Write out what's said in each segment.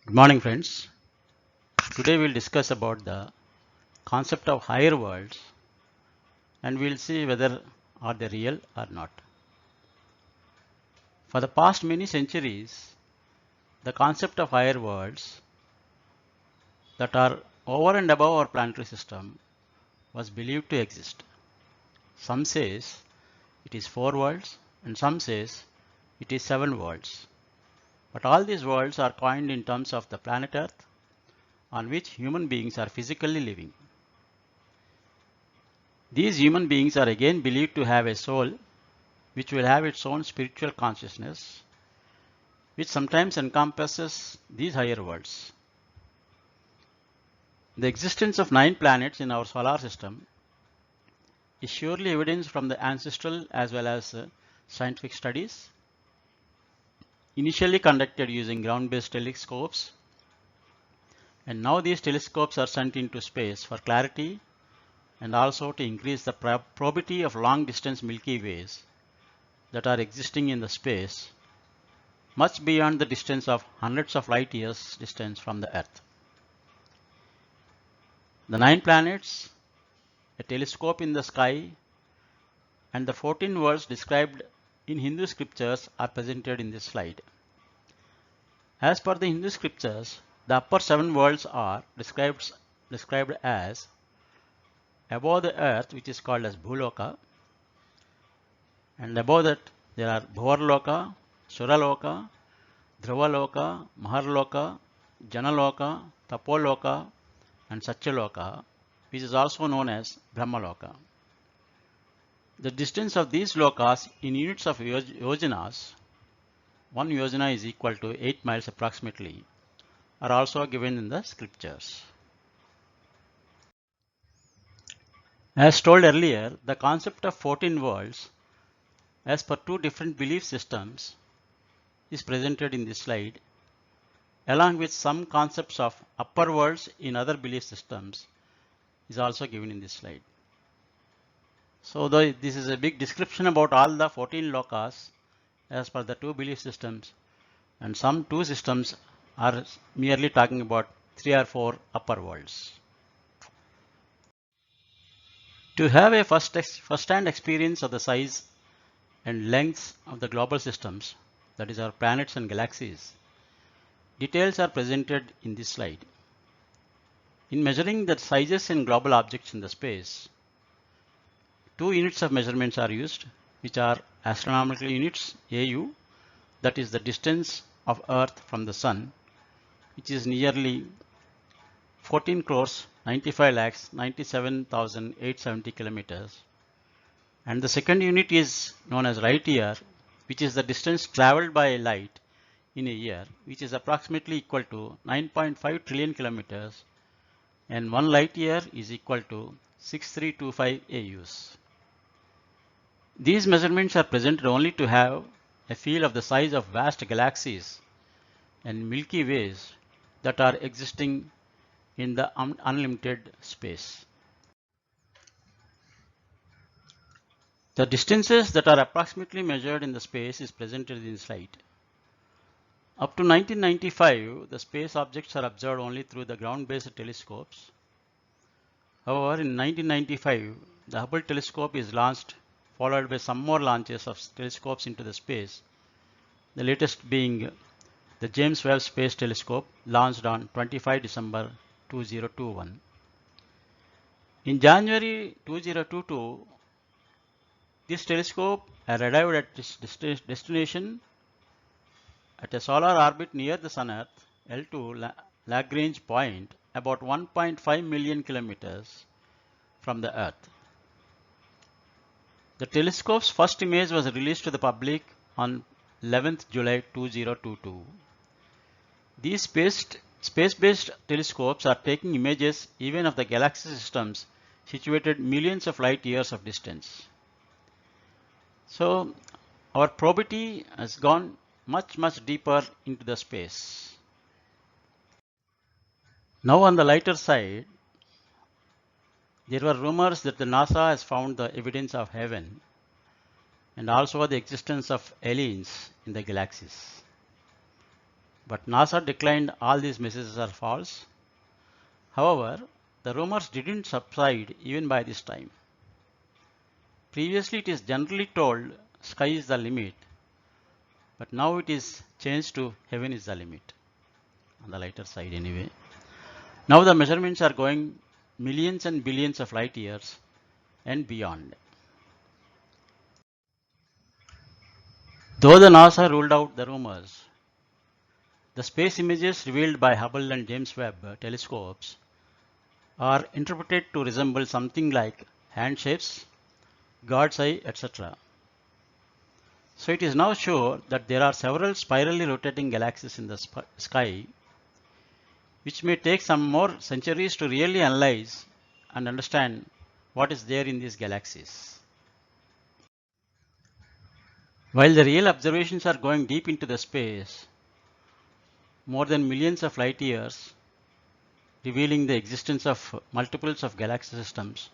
Good morning, friends. Today we'll discuss about the concept of higher worlds and we'll see whether are they real or not. For the past many centuries, the concept of higher worlds that are over and above our planetary system was believed to exist. Some says it is 4 worlds and some says it is 7 worlds. But all these worlds are coined in terms of the planet Earth on which human beings are physically living. These human beings are again believed to have a soul which will have its own spiritual consciousness, which sometimes encompasses these higher worlds. The existence of 9 planets in our solar system is surely evidence from the ancestral as well as scientific studies, initially conducted using ground-based telescopes, and now these telescopes are sent into space for clarity and also to increase the probability of long-distance Milky Ways that are existing in the space much beyond the distance of hundreds of light years distance from the Earth. The 9 planets, a telescope in the sky, and the 14 worlds described in Hindu scriptures are presented in this slide. As per the Hindu scriptures, the upper 7 worlds are described as above the earth, which is called as Bhuloka, and above that there are Bhuvarloka, Suraloka, Dhruvaloka, Maharloka, Janaloka, Tapoloka, and Satyaloka, which is also known as Brahmaloka. The distance of these lokas in units of yojanas, 1 yojana is equal to 8 miles approximately, are also given in the scriptures. As told earlier, the concept of 14 worlds, as per 2 different belief systems, is presented in this slide, along with some concepts of upper worlds in other belief systems is also given in this slide. So this is a big description about all the 14 lokas as per the 2 belief systems, and some 2 systems are merely talking about 3 or 4 upper worlds. To have a first-hand experience of the size and lengths of the global systems, that is our planets and galaxies, details are presented in this slide. In measuring the sizes in global objects in the space, 2 units of measurements are used, which are astronomical units AU, that is the distance of Earth from the Sun, which is nearly 14 crores 95 lakhs 97,870 kilometers. And the second unit is known as light year, which is the distance traveled by light in a year, which is approximately equal to 9.5 trillion kilometers, and 1 light year is equal to 6325 AUs. These measurements are presented only to have a feel of the size of vast galaxies and Milky Ways that are existing in the unlimited space. The distances that are approximately measured in the space is presented in the slide. Up to 1995, the space objects are observed only through the ground-based telescopes. However, in 1995, the Hubble telescope is launched, followed by some more launches of telescopes into the space, the latest being the James Webb Space Telescope, launched on 25 December 2021. In January 2022, this telescope arrived at its destination at a solar orbit near the Sun Earth L2 Lagrange point about 1.5 million kilometers from the Earth. The telescope's first image was released to the public on 11th July 2022. These space-based telescopes are taking images even of the galaxy systems situated millions of light years of distance. So our probability has gone much deeper into the space. Now on the lighter side, there were rumors that the NASA has found the evidence of heaven and also the existence of aliens in the galaxies. But NASA declined all these messages are false. However, the rumors didn't subside even by this time. Previously, it is generally told sky is the limit, but now it is changed to heaven is the limit, on the lighter side anyway. Now the measurements are going millions and billions of light years and beyond. Though the NASA ruled out the rumors, the space images revealed by Hubble and James Webb telescopes are interpreted to resemble something like hand shapes, God's eye, etc. So it is now sure that there are several spirally rotating galaxies in the sky, which may take some more centuries to really analyze and understand what is there in these galaxies. While the real observations are going deep into the space, more than millions of light years, revealing the existence of multiples of galaxy systems.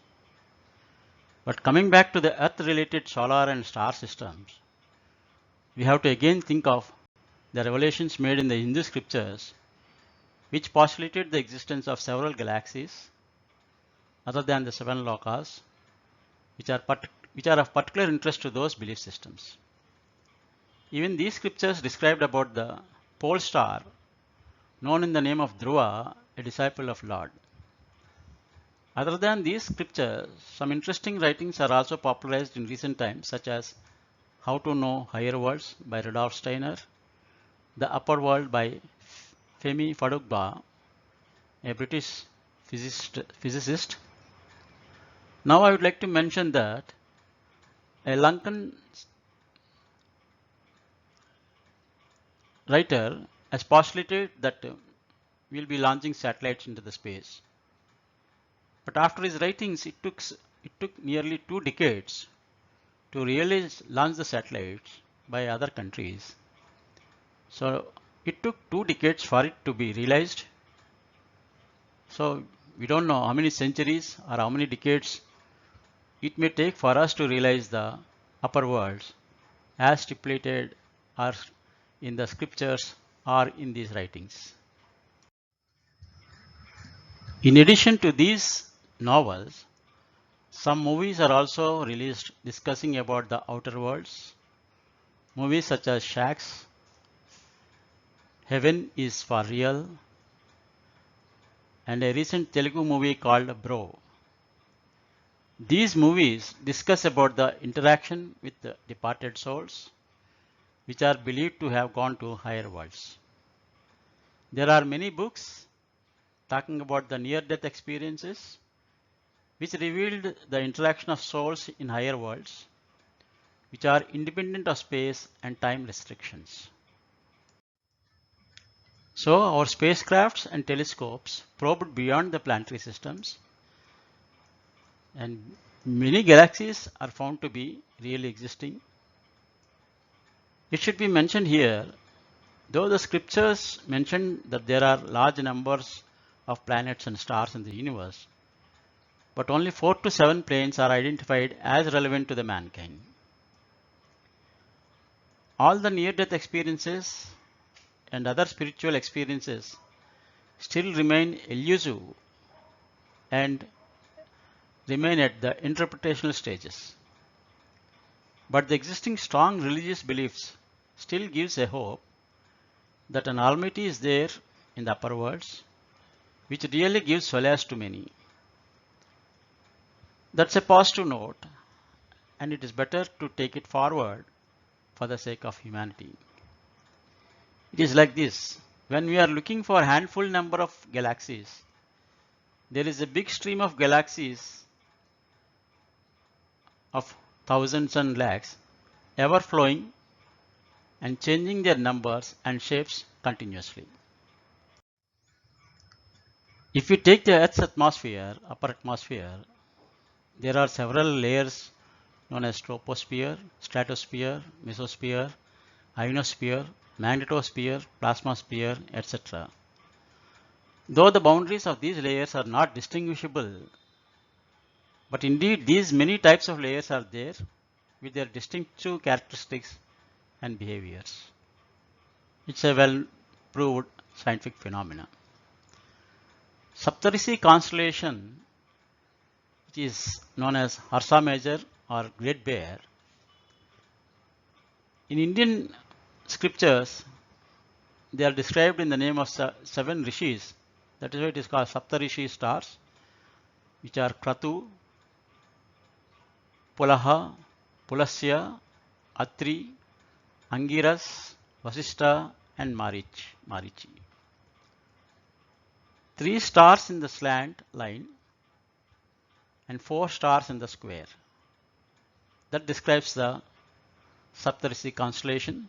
But coming back to the Earth-related solar and star systems, we have to again think of the revelations made in the Hindu scriptures, which postulated the existence of several galaxies other than the 7 Lokas, which are of particular interest to those belief systems. Even these scriptures described about the pole star, known in the name of Dhruva, a disciple of Lord. Other than these scriptures, some interesting writings are also popularized in recent times, such as How to Know Higher Worlds by Rudolf Steiner, The Upper World by Femi Fadugba, a British physicist. Now I would like to mention that a Lankan writer has postulated that we'll be launching satellites into the space. But after his writings, it took nearly 2 decades to really launch the satellites by other countries. So it took 2 decades for it to be realized. So we don't know how many centuries or how many decades it may take for us to realize the upper worlds as stipulated or in the scriptures or in these writings. In addition to these novels, some movies are also released discussing about the outer worlds. Movies such as Shaq's Heaven is for Real and a recent Telugu movie called Bro. These movies discuss about the interaction with the departed souls, which are believed to have gone to higher worlds. There are many books talking about the near-death experiences, which revealed the interaction of souls in higher worlds, which are independent of space and time restrictions. So our spacecrafts and telescopes probed beyond the planetary systems, and many galaxies are found to be really existing. It should be mentioned here, though the scriptures mention that there are large numbers of planets and stars in the universe, but only 4 to 7 planes are identified as relevant to the mankind. All the near-death experiences and other spiritual experiences still remain elusive and remain at the interpretational stages. But the existing strong religious beliefs still gives a hope that an Almighty is there in the upper worlds, which really gives solace to many. That's a positive note, and it is better to take it forward for the sake of humanity. It is like this: when we are looking for a handful number of galaxies, there is a big stream of galaxies of thousands and lakhs ever flowing and changing their numbers and shapes continuously. If we take the Earth's atmosphere, upper atmosphere, there are several layers known as troposphere, stratosphere, mesosphere, ionosphere, magnetosphere, plasmasphere, etc. Though the boundaries of these layers are not distinguishable, but indeed these many types of layers are there with their distinctive characteristics and behaviors. It's a well proved scientific phenomena. Saptarishi constellation, which is known as Ursa Major or Great Bear, in Indian scriptures, they are described in the name of seven rishis. That is why it is called Saptarishi stars, which are Kratu, Pulaha, Pulasya, Atri, Angiras, Vasishta, and Marichi. Three stars in the slant line and four stars in the square. That describes the Saptarishi constellation.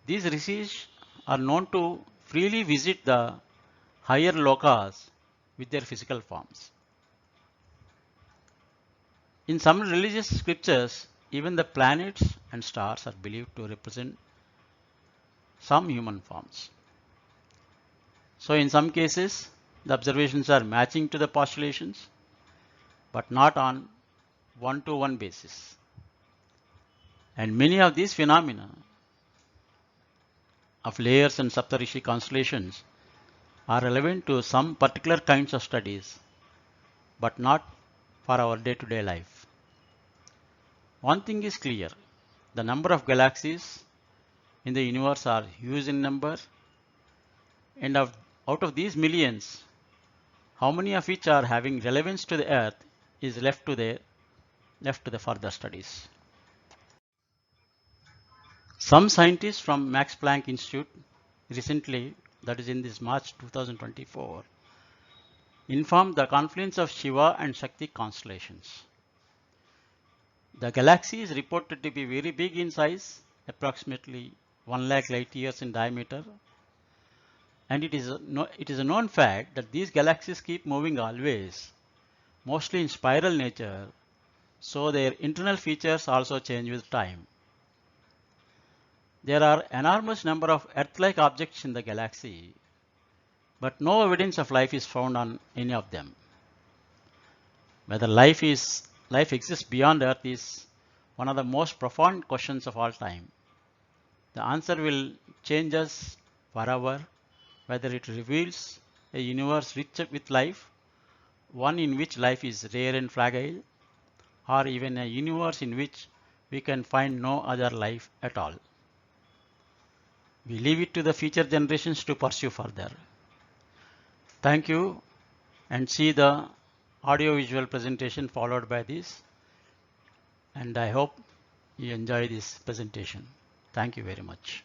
These rishis are known to freely visit the higher lokas with their physical forms. In some religious scriptures, even the planets and stars are believed to represent some human forms. So in some cases, the observations are matching to the postulations, but not on one-to-one basis. And many of these phenomena of layers and Saptarishi constellations are relevant to some particular kinds of studies, but not for our day-to-day life. One thing is clear, the number of galaxies in the universe are huge in number, and out of these millions, how many of which are having relevance to the Earth is left to the further studies. Some scientists from Max Planck Institute recently, that is in this March 2024, informed the confluence of Shiva and Shakti constellations. The galaxy is reported to be very big in size, approximately 1 lakh light years in diameter, and it is a known fact that these galaxies keep moving always, mostly in spiral nature, so their internal features also change with time. There are enormous number of Earth-like objects in the galaxy, but no evidence of life is found on any of them. Whether life exists beyond Earth is one of the most profound questions of all time. The answer will change us forever, whether it reveals a universe rich with life, one in which life is rare and fragile, or even a universe in which we can find no other life at all. We leave it to the future generations to pursue further. Thank you, and see the audio-visual presentation followed by this, and I hope you enjoy this presentation. Thank you very much.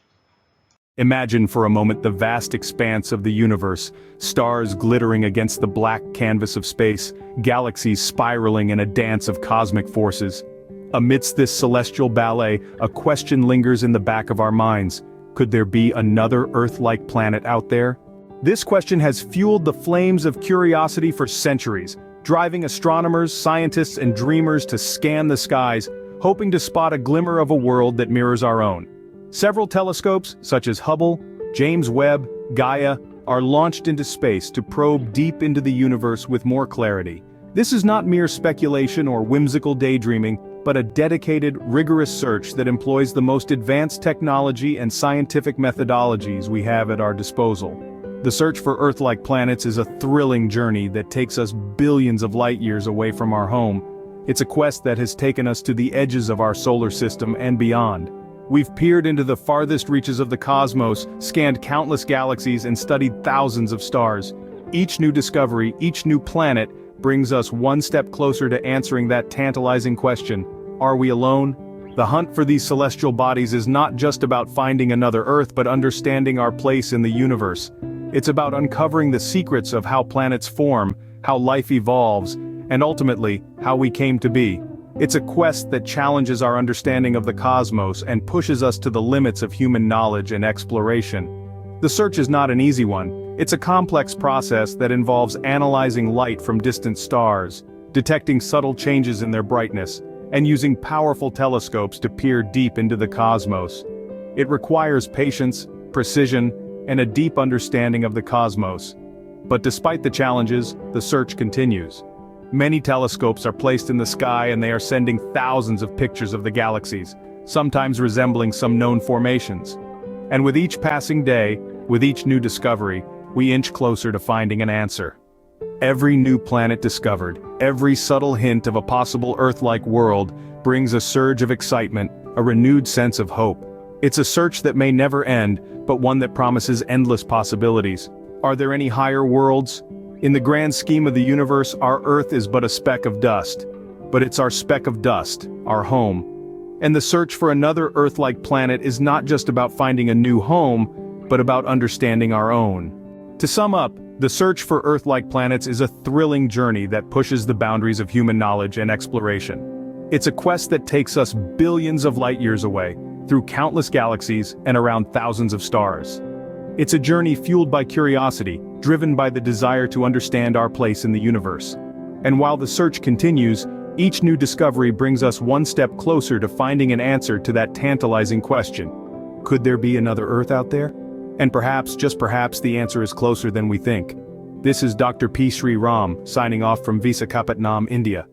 Imagine for a moment the vast expanse of the universe, stars glittering against the black canvas of space, galaxies spiraling in a dance of cosmic forces. Amidst this celestial ballet, a question lingers in the back of our minds. Could there be another Earth-like planet out there? This question has fueled the flames of curiosity for centuries, driving astronomers, scientists, and dreamers to scan the skies, hoping to spot a glimmer of a world that mirrors our own. Several telescopes, such as Hubble, James Webb, Gaia, are launched into space to probe deep into the universe with more clarity. This is not mere speculation or whimsical daydreaming, but a dedicated, rigorous search that employs the most advanced technology and scientific methodologies we have at our disposal. The search for Earth-like planets is a thrilling journey that takes us billions of light years away from our home. It's a quest that has taken us to the edges of our solar system and beyond. We've peered into the farthest reaches of the cosmos, scanned countless galaxies, and studied thousands of stars. Each new discovery, each new planet, brings us one step closer to answering that tantalizing question: are we alone? The hunt for these celestial bodies is not just about finding another Earth, but understanding our place in the universe. It's about uncovering the secrets of how planets form, how life evolves, and ultimately, how we came to be. It's a quest that challenges our understanding of the cosmos and pushes us to the limits of human knowledge and exploration. The search is not an easy one. It's a complex process that involves analyzing light from distant stars, detecting subtle changes in their brightness, and using powerful telescopes to peer deep into the cosmos. It requires patience, precision, and a deep understanding of the cosmos. But despite the challenges, the search continues. Many telescopes are placed in the sky and they are sending thousands of pictures of the galaxies, sometimes resembling some known formations. And with each passing day, With each new discovery, we inch closer to finding an answer. Every new planet discovered, every subtle hint of a possible Earth-like world, brings a surge of excitement, a renewed sense of hope. It's a search that may never end, but one that promises endless possibilities. Are there any higher worlds? In the grand scheme of the universe, our Earth is but a speck of dust. But it's our speck of dust, our home. And the search for another Earth-like planet is not just about finding a new home, but about understanding our own. To sum up, the search for Earth-like planets is a thrilling journey that pushes the boundaries of human knowledge and exploration. It's a quest that takes us billions of light years away, through countless galaxies and around thousands of stars. It's a journey fueled by curiosity, driven by the desire to understand our place in the universe. And while the search continues, each new discovery brings us one step closer to finding an answer to that tantalizing question. Could there be another Earth out there? And perhaps, just perhaps, the answer is closer than we think. This is Dr. P. Sri Ram, signing off from Visakhapatnam, India.